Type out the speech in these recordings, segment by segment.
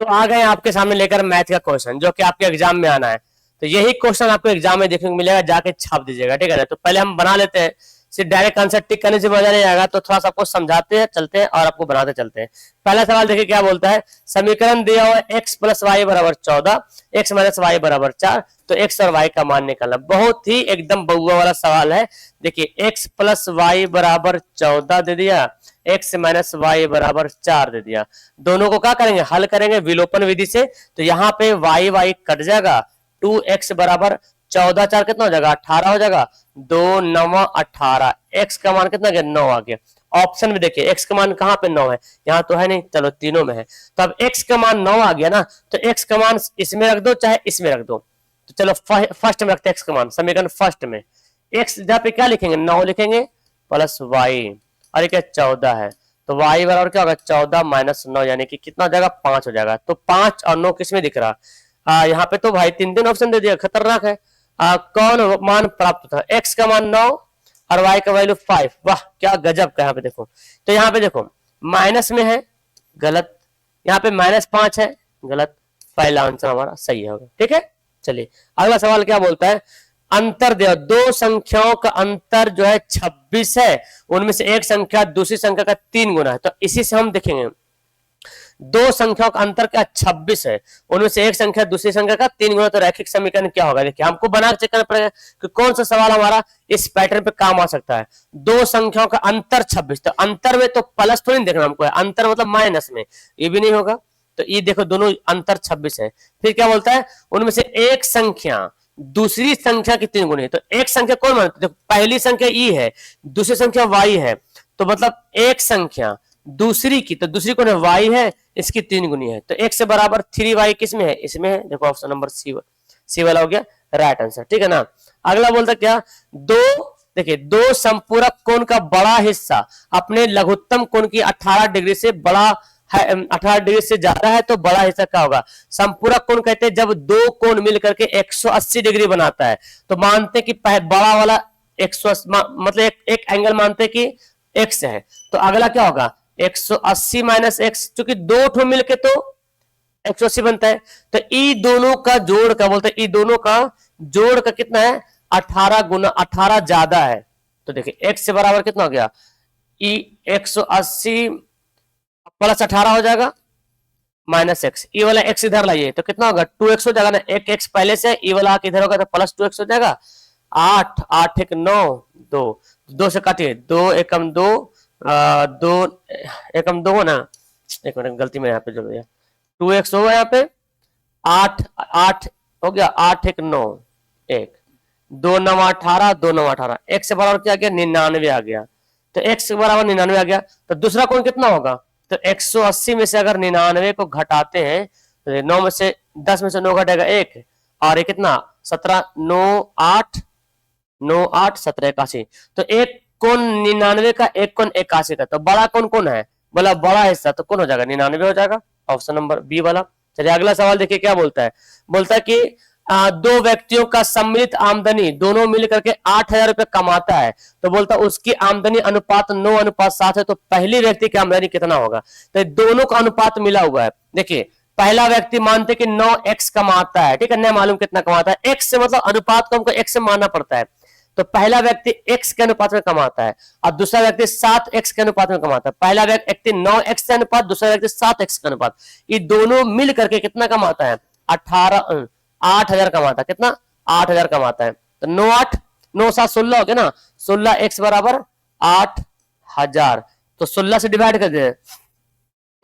तो आ गए आपके सामने लेकर मैथ का क्वेश्चन जो कि आपके एग्जाम में आना है। तो यही क्वेश्चन आपको एग्जाम में देखने को मिलेगा, जाके छाप दीजिएगा, ठीक है ना। तो पहले हम बना लेते हैं, सिर्फ डायरेक्ट आंसर टिक करने से मजा नहीं आएगा, तो थोड़ा सा आपको समझाते हैं चलते हैं और आपको बनाते चलते हैं। पहला सवाल देखिए क्या बोलता है। समीकरण दिया हुआ x प्लस वाई बराबर 14, x माइनस वाई बराबर 4, तो x और y का मान निकालना। बहुत ही एकदम बउआ वाला सवाल है। देखिए x प्लस वाई बराबर 14 दे दिया, x माइनस वाई बराबर 4 दे दिया। दोनों को क्या करेंगे, हल करेंगे विलोपन विधि से। तो यहाँ पे y y कट जाएगा, 2x बराबर 14 4 कितना हो जाएगा, 18 हो जाएगा, 2 9 18, x का मान कितना गया, 9 आ गया। ऑप्शन में देखिए x का मान कहाँ पे 9 है, यहाँ तो है नहीं, चलो तीनों में है। तो अब x का मान 9 आ गया ना, तो x का मान इसमें रख दो चाहे इसमें रख दो। तो चलो फर्स्ट में रखते हैं x का मान, समीकरण फर्स्ट में x जहाँ पे क्या लिखेंगे, 9 लिखेंगे प्लस y, और क्या 14 है, तो y बराबर क्या होगा, 14 माइनस 9, यानी कि कितना हो जाएगा, 5 हो जाएगा। तो 5 और 9 किसमें दिख रहा, यहाँ पे तो भाई तीन तीन ऑप्शन दे दिया, खतरनाक है। कौन मान प्राप्त था, x का मान 9 और y का वैल्यू 5। वाह क्या गजब का, यहाँ पे देखो, तो यहाँ पे देखो माइनस में है, गलत, यहाँ पे -5 है, गलत। पहला आंसर हमारा सही होगा, ठीक है। चलिए अगला सवाल क्या बोलता है। अंतर दिया, दो संख्याओं का अंतर जो है 26 है, उनमें से एक संख्या दूसरी संख्या का 3 गुना है। तो इसी से हम देखेंगे, दो संख्याओं का अंतर क्या 26 है, उनमें से एक संख्या दूसरी संख्या का 3 गुना, तो रैखिक समीकरण क्या होगा। देखिए हमको बना के चेक करना पड़ेगा कि कौन सा सवाल हमारा इस पैटर्न पे काम आ सकता है। दो संख्याओं का अंतर 26, तो अंतर में तो प्लस थोड़ी देखना हमको है, अंतर मतलब माइनस में, ये भी नहीं होगा। तो ये देखो दोनों अंतर 26 है। फिर क्या बोलता है, उनमें से एक संख्या दूसरी संख्या की 3 गुनी है। तो एक संख्या कौन मानते, देखो पहली संख्या ई है, दूसरी संख्या वाई है, तो मतलब एक संख्या दूसरी की, तो दूसरी कौन है, वाई है, इसकी 3 गुनी है। तो एक से बराबर 3y किसमें है, इसमें है। देखो ऑप्शन नंबर सी वाला हो गया राइट आंसर, ठीक है ना। अगला बोलता क्या, दो देखिए दो संपूरक कोण का बड़ा हिस्सा अपने लघुत्तम कोण की 18 डिग्री से बड़ा है, 18 डिग्री से ज्यादा है, तो बड़ा हिस्सा क्या होगा। संपूरक कोण कहते हैं जब दो कोण मिल करके 180 डिग्री बनाता है। तो मानते कि बड़ा वाला 180 मतलब एक एंगल मानते कि x है, तो अगला क्या होगा 180 माइनस एक्स, चूंकि दो ठो मिलके तो 180 बनता है। तो ई दोनों का जोड़ का बोलते हैं, ई दोनों का जोड़ का कितना है, 18 गुना 18 ज्यादा है। तो देखिए x से बराबर कितना हो गया, ई 180 प्लस 18 हो जाएगा माइनस एक्स, ई वाला x इधर लाइए तो कितना होगा 2x हो जाएगा ना, एक x पहले से, ई वाला इधर होगा तो प्लस 2x हो जाएगा। 8 8 1 9 2, 2 से काटिए, 2 एकम 2, 2 एकम 2 ना, एक मिनट गलती में यहाँ पे जो गया 2x होगा यहाँ पे, 8 8 हो गया, 8 1 9 1, 2 9 18, 2 9 18, x से बराबर क्या आ गया 99 आ गया। तो x से बराबर 99 आ गया, तो दूसरा कोण कितना होगा, तो 180 में से अगर 99 को घटाते हैं तो 9 में से 10 में से 9 घटेगा 1, और ये कितना 17 9 8 9 8 17 81, तो एक कोण 99 का, एक कोण 81 का, तो बड़ा कोण कौन है, बोला बड़ा हिस्सा, तो कौन हो जाएगा 99 हो जाएगा, ऑप्शन नंबर बी वाला। चलिए अगला सवाल देखिए क्या बोलता है। बोलता है कि दो व्यक्तियों का सम्मिलित आमदनी दोनों मिलकर के 8,000 रुपए कमाता है, तो बोलता है उसकी आमदनी अनुपात 9:7 है, तो पहली व्यक्ति की आमदनी कितना होगा। तो दोनों का अनुपात मिला हुआ है। देखिए पहला व्यक्ति मानते कि 9x कमाता है, ठीक है, नहीं मालूम कितना कमाता है, x से मतलब अनुपात को हमको x से मानना पड़ता है। तो पहला व्यक्ति x के अनुपात में कमाता है और दूसरा व्यक्ति 7x के अनुपात में कमाता है। पहला व्यक्ति 9x के अनुपात, दूसरा व्यक्ति 7x के अनुपात, ये दोनों मिल करके कितना कमाता है, 8,000 कमाता है। कितना 8,000 कमाता है। तो 9 8 9 7 16 हो गया ना, 16x बराबर 8,000, तो 16 से डिवाइड कर दे,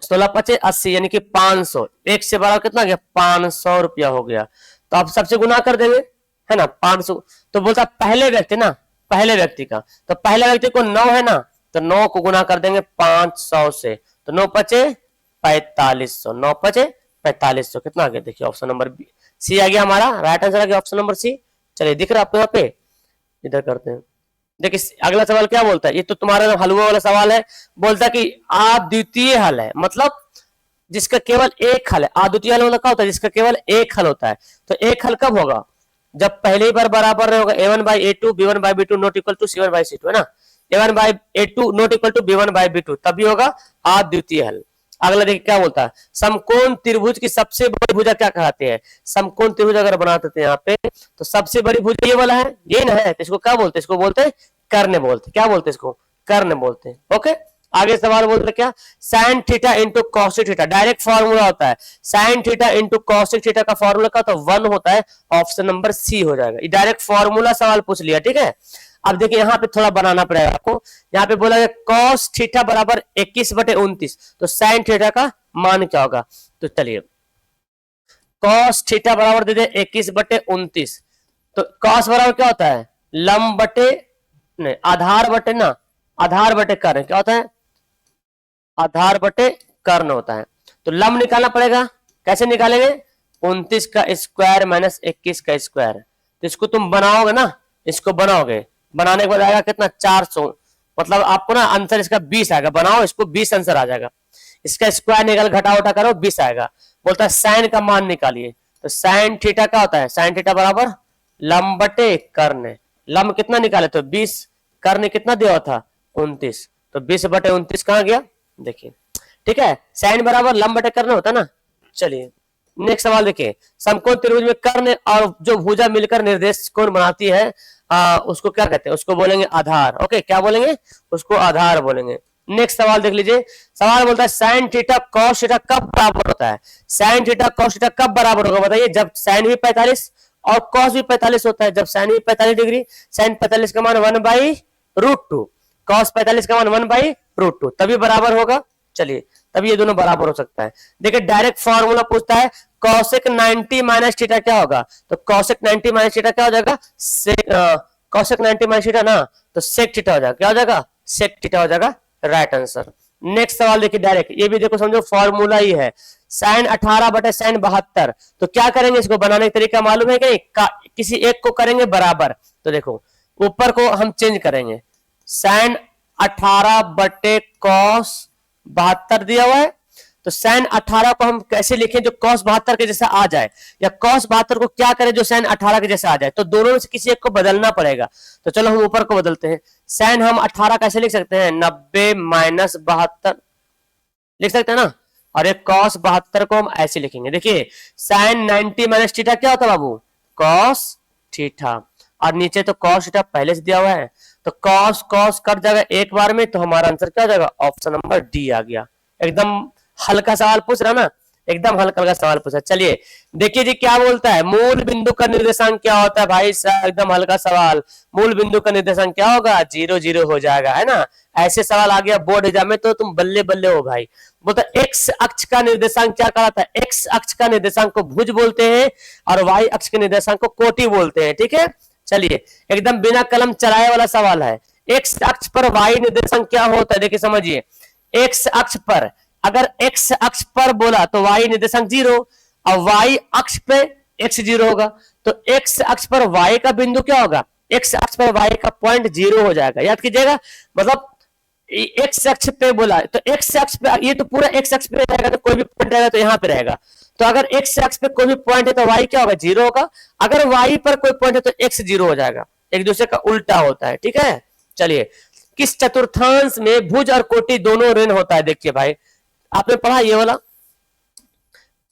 16 5 80 यानी कि 500, एक से बराबर कितना गया 500 रुपया हो गया। तो आप सबसे गुना कर देंगे है ना 500, तो बोलता पहले व्यक्ति ना, पहले व्यक्ति का, तो पहले व्यक्ति को 9 है ना, तो 9 को गुना कर देंगे 500 से, तो 9 5 4500, 9 5 4500, कितना आ गया देखिए ऑप्शन नंबर बी सी आ गया हमारा राइट आंसर आ गया ऑप्शन नंबर सी। चलिए दिख रहा है आपको यहाँ पे, इधर करते हैं। देखिए अगला सवाल क्या बोलता है, ये तो तुम्हारा हलवा वाला सवाल है। बोलता है कि अद्वितीय हल है, मतलब जिसका केवल एक हल है। अद्वितीय हल मतलब क्या होता है, जिसका केवल एक हल होता है। तो एक हल कब होगा, जब पहले बार बराबर होगा a1/a2 b1/b2 not equal to c1/c2 है ना, a1/a2 not equal to b1/b2, तभी होगा अद्वितीय हल। अगला देखिए क्या बोलता है, समकोण त्रिभुज की सबसे बड़ी भुजा क्या कहते हैं। समकोण त्रिभुज अगर बनाते थे यहाँ पे, तो सबसे बड़ी भुजा ये वाला है, ये ना है, तो इसको क्या बोलते हैं, इसको बोलते हैं कर्ण बोलते हैं। क्या बोलते हैं इसको, कर्ण बोलते हैं। ओके, आगे सवाल बोलते क्या, sine theta into cosec theta, direct formula होता है। Sine theta into cosec theta का फॉर्मूला क्या होता है, 1 होता है। ऑप्शन नंबर सी हो जाएगा, ये डायरेक्ट फॉर्मूला सवाल पूछ लिया। ठीक है, अब देखिए यहाँ पे थोड़ा बनाना पड़ेगा आपको। यहाँ पे बोला कॉस थीटा बराबर 21/29, तो साइन थीटा का मान क्या होगा। तो चलिए कॉस थीटा बराबर दे दे 21/29, तो कॉस बराबर क्या होता है, लंब बटे नहीं आधार बटे ना, आधार बटे कर्ण, क्या होता है, आधार बटे कर्ण होता है। तो लंब निकालना पड़ेगा, कैसे निकालेंगे, 29 का स्क्वायर माइनस 21 का स्क्वायर। तो इसको तुम बनाओगे ना, इसको बनाओगे, बनाने के बाद आएगा कितना 400, मतलब आपको ना आंसर इसका 20 आएगा। बनाओ इसको, 20 आंसर आ जाएगा। इसका स्क्वायर निकाल घटा उठा करो, 20 आएगा। बोलता है साइन का मान निकालिए, तो साइन थीटा क्या होता है, साइन थीटा बराबर लंब बटे कर्ण। लंब कितना निकाले तो 20, कर्ण कितना दिया था 29, तो 20/29 कहां गया देखिए। ठीक है, साइन बराबर लंब बटे कर्ण होता है ना। चलिए नेक्स्ट सवाल देखिए, समकोण त्रिभुज में कर्ण और जो भुजा मिलकर निर्देश कोण बनाती है, उसको क्या कहते हैं, उसको बोलेंगे आधार। ओके, क्या बोलेंगे, उसको आधार बोलेंगे। नेक्स्ट सवाल देख लीजिए, सवाल बोलता है साइन थीटा कॉस थीटा कब बराबर होता है। साइन थीटा कॉस थीटा कब बराबर होगा बताइए, जब साइन भी 45 और कॉस भी 45 होता है। जब साइन भी 45 डिग्री, साइन 45 का मान 1/√2, कॉस 45 का मान 1/√2, तभी बराबर होगा। चलिए तभी ये दोनों बराबर हो सकता है। देखिए डायरेक्ट फॉर्मूला पूछता है कॉसेक 90 माइनस थीटा क्या होगा, तो कॉसेक 90 माइनस थीटा क्या हो जाएगा, कॉसेक 90 माइनस थीटा ना, तो सेक थीटा हो जाएगा, क्या हो जाएगा, सेक थीटा हो जाएगा, राइट आंसर। नेक्स्ट सवाल देखिए डायरेक्ट, ये भी देखो समझो फॉर्मूला ही है, साइन 18 बटे साइन 72। तो क्या करेंगे, इसको बनाने का तरीका मालूम है कि किसी एक को करेंगे बराबर। तो देखो ऊपर को हम चेंज करेंगे, साइन 18 बटे कॉस 72 दिया हुआ है, तो साइन 18 को हम कैसे लिखें जो कॉस 72 के जैसा आ जाए, या कॉस 72 को क्या करें जो साइन 18 के जैसा आ जाए। तो दोनों में से किसी एक को बदलना पड़ेगा। तो चलो हम ऊपर को बदलते हैं, साइन हम 18 कैसे लिख सकते हैं, 90 माइनस 72 लिख सकते हैं ना, और एक कॉस 72 को हम ऐसे लिखेंगे। देखिए साइन 90 माइनस थीटा क्या होता है बाबू, कॉस थीटा, और नीचे तो कॉस थीटा पहले से दिया हुआ है, तो कॉस कॉस कट जाएगा एक बार में, तो हमारा आंसर क्या हो जाएगा, ऑप्शन नंबर डी आ गया। एकदम हल्का सवाल पूछ रहा ना, एकदम हल्का हल्का सवाल पूछा। चलिए देखिए जी क्या बोलता है, मूल बिंदु का निर्देशांक क्या होता है भाई साहब, एकदम हल्का सवाल। मूल बिंदु का निर्देशांक क्या होगा, 0 0 हो जाएगा, है ना। ऐसे सवाल आ गया बोर्ड एग्जाम में तो तुम बल्ले बल्ले हो भाई। बोलता एक्स अक्ष का निर्देशांक क्या कहलाता है, एक्स अक्ष का निर्देशांक को भुज बोलते हैं, और वाई अक्ष के निर्देशांक को कोटि बोलते हैं। ठीक है, चलिए एकदम बिना कलम चलाए वाला सवाल है। एक्स अक्ष पर वाई निर्देशांक क्या होता है, देखिए समझिए, एक्स अक्ष पर अगर एक्स अक्ष पर बोला तो वाई निर्देशांक 0, और वाई अक्ष पे एक्स 0 होगा, तो एक्स अक्ष पर वाई का बिंदु क्या होगा, एक्स अक्ष पर वाई का पॉइंट 0 हो जाएगा। याद कीजिएगा, मतलब एक्स अक्ष पे बोला तो एक्स अक्ष पे, ये तो पूरा एक्स अक्ष पे रहेगा, तो कोई भी पॉइंट रहेगा तो यहाँ पे रहेगा। तो अगर एक्स अक्ष पे कोई भी पॉइंट है तो वाई क्या होगा, 0 होगा। अगर वाई पर कोई पॉइंट है तो एक्स 0 हो जाएगा, एक दूसरे का उल्टा होता है। ठीक है, चलिए किस चतुर्थांश में भुज और कोटि दोनों ऋण होता है, देखिए भाई आपने पढ़ा ये वाला,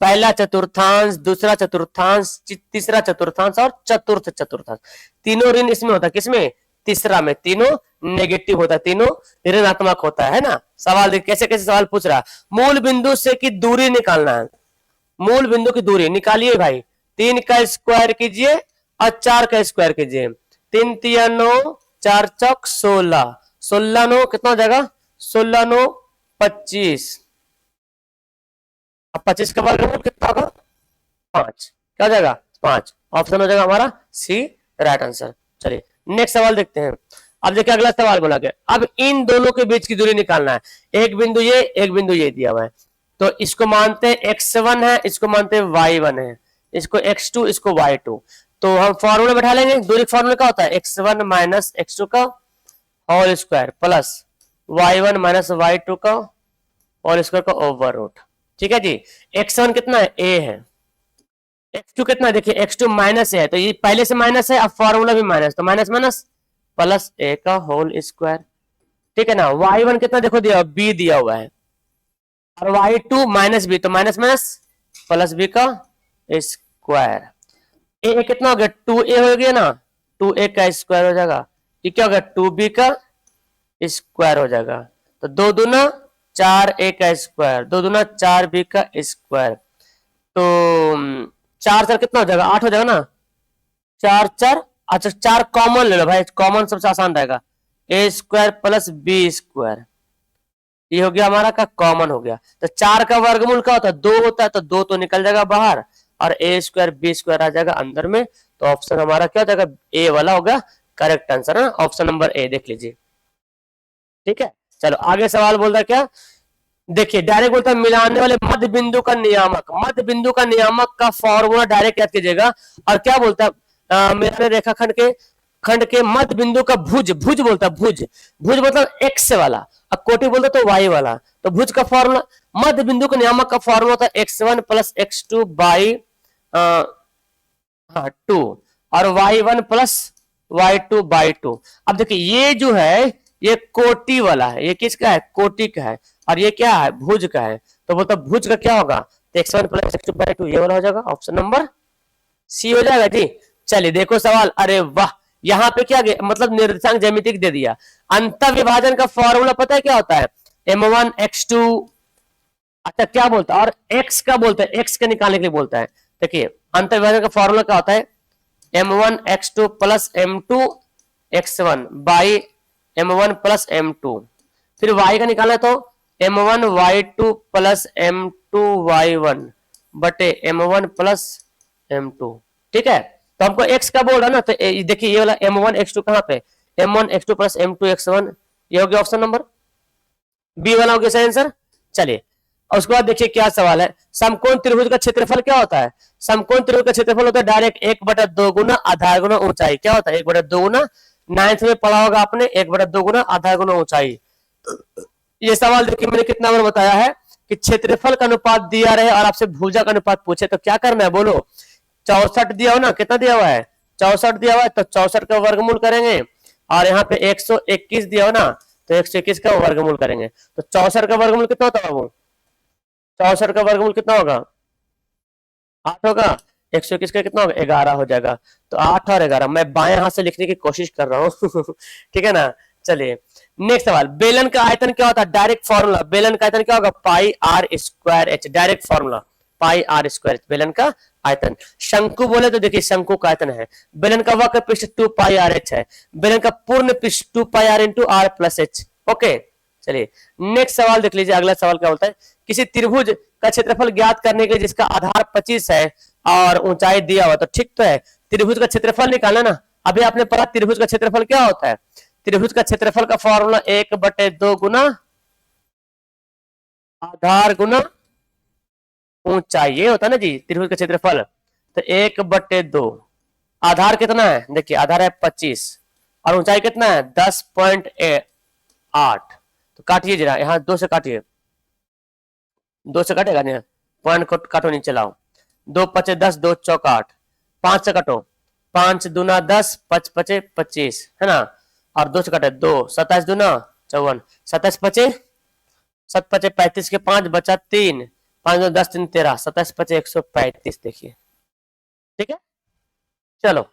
पहला चतुर्थांश, दूसरा चतुर्थांश, तीसरा चतुर्थांश और चतुर्थ चतुर्थांश, तीनों ऋण इसमें होता है। किसमें, तीसरा में। तीनों नेगेटिव होता है, तीनों ऋणात्मक होता है ना। सवाल देख कैसे कैसे सवाल पूछ रहा है, मूल बिंदु से की दूरी निकालना है, मूल बिंदु की दूरी निकालिए भाई। 3 का स्क्वायर कीजिए और 4 का स्क्वायर कीजिए, 3 3 9, 4 चौक 16, 16 9 कितना हो जाएगा, 16 9 25, 25 का वर्गमूल कितना होगा 5, क्या हो जाएगा 5, ऑप्शन हो जाएगा हमारा सी, राइट आंसर। चलिए नेक्स्ट सवाल देखते हैं। अब देखिए अगला सवाल बोला गया, अब इन दोनों के बीच की दूरी निकालना है। एक बिंदु ये, एक बिंदु ये दिया हुआ है, तो इसको मानते हैं x1 है, इसको मानते हैं y1 है, इसको x2, इसको y2। तो हम फॉर्मूला बैठा लेंगे, दूरी फॉर्मूला क्या होता है, x1 माइनस x2 का whole square plus y1 minus y2 का होल स्क्वायर का ओवर रूट। ठीक है जी, x1 कितना है, a है, x2 कितना है, देखिए x2 माइनस है, तो ये पहले से माइनस है, अब फॉर्मूला भी माइनस, तो माइनस माइनस प्लस a का होल स्क्वायर। ठीक है ना, y1 कितना देखो दिया, b दिया हुआ है, और y2 माइनस बी, तो माइनस माइनस प्लस बी का स्क्वायर। ए कितना हो गया, 2a हो गया ना, 2a का स्क्वायर हो जाएगा। ये क्या हो गया, 2b का स्क्वायर हो जाएगा। तो 2 दूना 4a का स्क्वायर, 2 दूना 4b का स्क्वायर। तो 4 4 कितना हो जाएगा, 8 हो जाएगा ना, 4 4। अच्छा 4 कॉमन ले लो भाई, कॉमन सबसे आसान रहेगा, ए स्क्वायर प्लस बी स्क्वायर, ये हो गया हमारा का कॉमन हो गया। तो 4 का वर्गमूल क्या होता है, 2 होता है, तो 2 तो निकल जाएगा बाहर और ए स्क्वायर बी स्क्वायर आ जाएगा अंदर में। तो ऑप्शन हमारा क्या हो जाएगा, ए वाला होगा करेक्ट आंसर है, ऑप्शन नंबर ए देख लीजिए। ठीक है, चलो आगे सवाल बोल रहा है क्या, देखिए डायरेक्ट बोलता है मिलाने वाले मध्य बिंदु का नियामक, मध्य बिंदु का नियामक का फॉर्मूला डायरेक्ट याद कीजिएगा। और क्या बोलता है, मिलाने रेखाखंड के खंड के मध्य बिंदु का भुज, भुज बोलता है, भुज, भुज मतलब एक्स वाला, अब कोटि बोलता तो वाई वाला। तो भुज का फॉर्मूला, मध्य बिंदु का नियामक का फॉर्मूला होता है x1 प्लस x2 बाई 2 और y1 प्लस y2 बाई 2। अब देखिए ये जो है ये कोटि वाला है, ये किसका है, कोटि का है, और ये क्या है, भुज का है। तो बोलता भुज का क्या होगा, तो x1 प्लस x2 बाई 2 ये वाला हो जाएगा, ऑप्शन नंबर सी हो जाएगा जी। चलिए देखो सवाल, अरे वाह, यहाँ पे क्या मतलब निर्देशांक ज्यामितिक दे दिया। अंतर विभाजन का फॉर्मूला पता है क्या होता है, m1 x2, अच्छा क्या बोलता है, और x का बोलता है, x का निकालने के लिए बोलता है। देखिए अंतर विभाजन का फॉर्मूला क्या होता है, m1 x2 plus m2 x1 by m1 plus m2, फिर y का निकालना तो m1 y2 plus m2 y1 बटे m1 प्लस m2। ठीक है, तो हमको x का बोल रहा ना, तो देखिए ये वाला m1 x2 कहाँ पे, m1 x2 plus m2 x1, ये हो गया ऑप्शन नंबर बी वाला हो गया सही आंसर। चलिए और उसके बाद देखिए क्या सवाल है, समकोण त्रिभुज का क्षेत्रफल क्या होता है, समकोण त्रिभुज का क्षेत्रफल होता है डायरेक्ट 1/2 गुना आधार गुना ऊंचाई, क्या होता है 1/2 गुना, 9th में पढ़ा होगा आपने, 1/2 गुना आधार गुना ऊंचाई। ये सवाल देखिए मैंने कितना बार बताया है कि क्षेत्रफल का अनुपात दिया रहे और आपसे भुजा का अनुपात पूछे तो क्या करना है बोलो, 64 दिया हो ना, कितना दिया हुआ है 64 दिया हुआ है, तो 64 का वर्गमूल करेंगे, और यहाँ पे 121 दिया हो ना, तो 121 का वर्गमूल करेंगे। तो 64 का वर्गमूल कितना होता है वो, 64 का वर्गमूल कितना होगा, 8 होगा, 121 का कितना होगा 11 हो जाएगा। तो 8 और 11 मैं बाएं हाथ से लिखने की कोशिश कर रहा हूँ ठीक है ना। चलिए नेक्स्ट सवाल, बेलन का आयतन क्या होता है, डायरेक्ट फॉर्मूला, बेलन का आयतन क्या होगा, pi r square h, direct formula pi r square, बेलन का आयतन। शंकु बोले तो देखिए शंकु का आयतन है, बेलन का वक्र पृष्ठ 2 पाई आर एच है, बेलन का पूर्ण पृष्ठ 2 pi r into r plus h. Okay चलिए नेक्स्ट सवाल देख लीजिए, अगला सवाल क्या बोलता है, किसी त्रिभुज का क्षेत्रफल ज्ञात करने के लिए जिसका आधार 25 है और ऊंचाई दिया हुआ, तो ठीक तो है, त्रिभुज का क्षेत्रफल निकालना ना। अभी आपने पढ़ा त्रिभुज का क्षेत्रफल क्या होता है, त्रिभुज का क्षेत्रफल का फॉर्मूला 1/2 गुना आधार गुना ऊंचाई, ये होता है ना जी त्रिभुज का क्षेत्रफल। तो 1/2, आधार कितना है, देखिए आधार है 25 और ऊंचाई कितना है 10.8। तो काटिए जरा, यहाँ 2 से काटिए, 2 से काटेगा नहीं, पॉइंट को काटो नीचे लाओ, 2 पचे 10, 2 चौक 8, 5 से काटो, 5 दूना 10, 5 पचे 25 है ना, और 2 से काटे 2, 27 दूना 54, 27 पचे 7 पचे 35 के 5 बचा 3, 5 दो 10 3 13, 27 पचे 135। देखिए ठीक है, चलो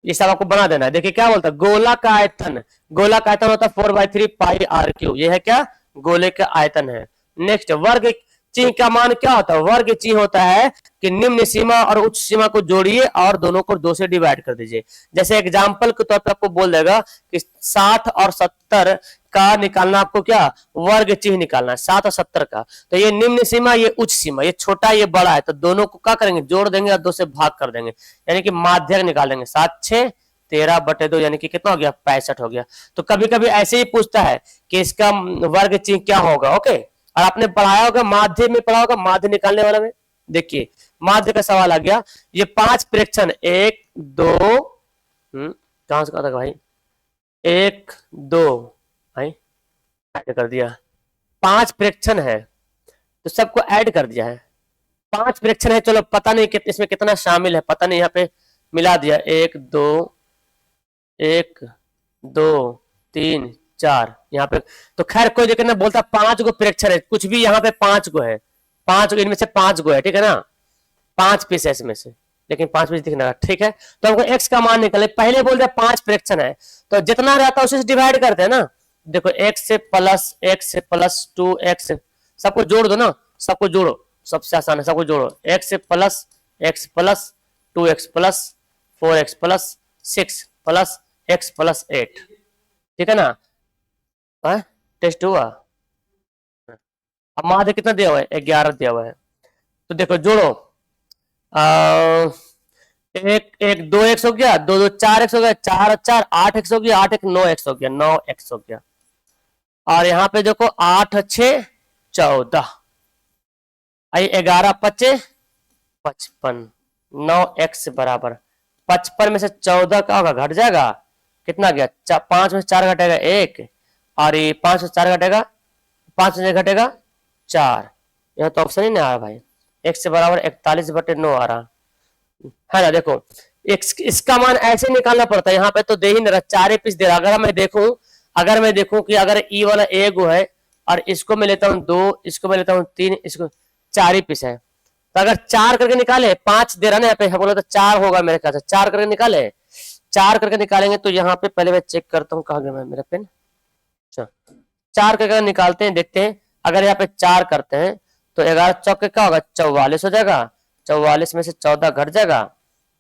ये सब आपको बना देना है। देखिए क्या बोलता है, गोला का आयतन, गोला का आयतन होता है 4/3 पाई आर क्यू, ये है क्या गोले का आयतन है। नेक्स्ट वर्ग चिन्ह का मान क्या होता है, वर्ग चिन्ह होता है कि निम्न सीमा और उच्च सीमा को जोड़िए और दोनों को 2 से डिवाइड कर दीजिए। जैसे एग्जांपल के तौर पे आपको बोल देगा कि 60 और 70 का निकालना, आपको क्या वर्ग चिन्ह निकालना है 7 और 70 का। तो ये निम्न सीमा, ये उच्च सीमा, ये छोटा ये बड़ा है, तो दोनों को क्या करेंगे जोड़ देंगे और 2 से भाग कर देंगे, यानी कि माध्यक निकाल देंगे। 7 6 13/2 यानी कि कितना हो गया 65 हो गया। तो कभी कभी ऐसे ही पूछता है कि इसका वर्ग चिन्ह क्या होगा। ओके, और आपने पढ़ाया होगा माध्य में, पढ़ा होगा माध्य निकालने वाला में। देखिए माध्य का सवाल आ गया, ये 5 प्रेक्षण 1 2 कहां से कहा था भाई, 1 2 भाई ऐड कर दिया, 5 प्रेक्षण है तो सबको ऐड कर दिया है, 5 प्रेक्षण है। चलो पता नहीं कितने इसमें कितना शामिल है, पता नहीं, यहाँ पे मिला दिया 1 2 1 2 3 4 यहाँ पे। तो खैर कोई दिक्कत नहीं, बोलता 5 गो प्रेक्षण है, कुछ भी यहाँ पे 5 गो है, 5 इनमें से 5 गो है, ठीक है ना, 5 पीस है इसमें से, लेकिन 5 पीस दिखना, ठीक है। तो हमको x का मान निकले, पहले बोल रहे 5 प्रेक्षण है, तो जितना रहता है उसे डिवाइड करते हैं ना। देखो x से प्लस 2x, सबको जोड़ दो ना, सबको जोड़ो, सबसे आसान है, सबको जोड़ो, x plus 2x plus 4x plus 6 plus x plus 8, ठीक है ना। टेस्ट हुआ। अब माध्य कितना दिया हुआ है, 11 दिया हुआ है। तो देखो जोड़ो, एक 2x हो गया, 2 4x हो गया, 4 4 8x हो गया, 8 1 9x हो गया, 9x हो गया। और यहाँ पे देखो 8 6 14, आई 11 5 55, 9x बराबर 55 में से 14 का होगा, घट जाएगा, कितना गया, 5 में से 4 घटेगा 1, और ये 5 में से 4 घटेगा, 5 में से घटेगा 4, यहाँ तो ऑप्शन ही नहीं आ रहा भाई, x बराबर 41/9 आ रहा है ना। देखो इसका मान ऐसे निकालना पड़ता है, यहाँ पे तो दे ही नहीं रहा, 4 पीस दे रहा। अगर मैं देखूं कि अगर ई वाला एक है और इसको मैं लेता हूँ 2, इसको मैं लेता हूँ 3, इसको 4 ही पीस है, तो अगर 4 करके निकाले, 5 दे रहा ना यहाँ पे, बोला तो 4 होगा मेरे ख्याल से, 4 करके निकाले, 4 करके निकालेंगे तो यहाँ पे पहले मैं चेक करता हूँ, कहाँ गया मेरा पेन, 4 करके निकालते हैं, देखते हैं, अगर यहाँ पे 4 करते हैं तो 11 चौके क्या होगा, 44 हो जाएगा, 44 में से 14 घट जाएगा,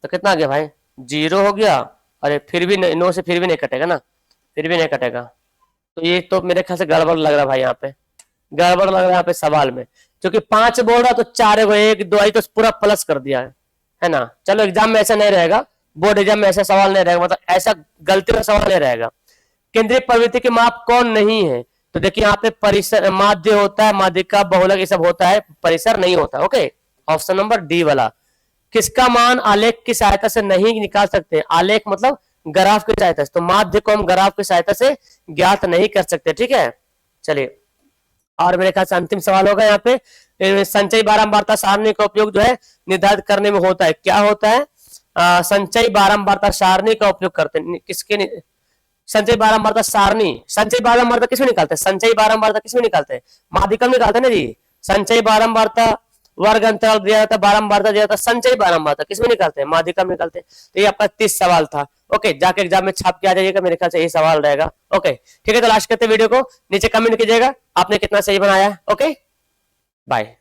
तो कितना आ गया भाई, 0 हो गया। अरे फिर भी 9 से फिर भी नहीं कटेगा ना, फिर भी नहीं कटेगा, तो ये तो मेरे ख्याल से गड़बड़ लग रहा भाई, यहाँ पे गड़बड़ लग रहा है यहाँ पे सवाल में, क्योंकि 5 बोल रहा तो 4 1 2 आई तो पूरा प्लस कर दिया है ना। चलो एग्जाम में ऐसा नहीं रहेगा, बोर्ड एग्जाम में ऐसा सवाल नहीं रहेगा, मतलब ऐसा गलती का सवाल नहीं रहेगा। केंद्रीय प्रवृत्ति के माप कौन नहीं है, तो देखिए यहाँ पे परिसर माध्य होता है, माध्यिका बहुलक ये सब होता है, परिसर नहीं होता। ओके, ऑप्शन नंबर डी वाला। किसका मान आलेख की सहायता से नहीं निकाल सकते, आलेख मतलब ग्राफ की सहायता से, तो माध्य को हम ग्राफ की सहायता से ज्ञात नहीं कर सकते, ठीक है। चलिए, और मेरे ख्याल से अंतिम सवाल होगा यहाँ पे, संचयी बारंबारता सारणी का उपयोग जो है निर्धारित करने में होता है, क्या होता है, संचयी बारंबारता सारणी का उपयोग करते हैं, किसके, संचयी बारंबारता सारणी, संचयी बारंबारता किसमें निकालते हैं, संचयी बारंबारता किसमें निकालते हैं, माध्यिका में निकालते हैं ना जी। संचयी बारंबारता वर्ग अंतराल दिया जाता है, बारंबारता दिया जाता है, संचयी बारंबारता किसमें निकालते हैं, माध्यिका में निकालते हैं। तो ये आपका 30 सवाल था। ओके, जाके एग्जाम में छाप के आ जाइएगा, मेरे ख्याल से यही सवाल रहेगा। ओके ठीक है, तो लास्ट करते वीडियो को, नीचे कमेंट कीजिएगा आपने कितना सही बनाया। Okay, bye.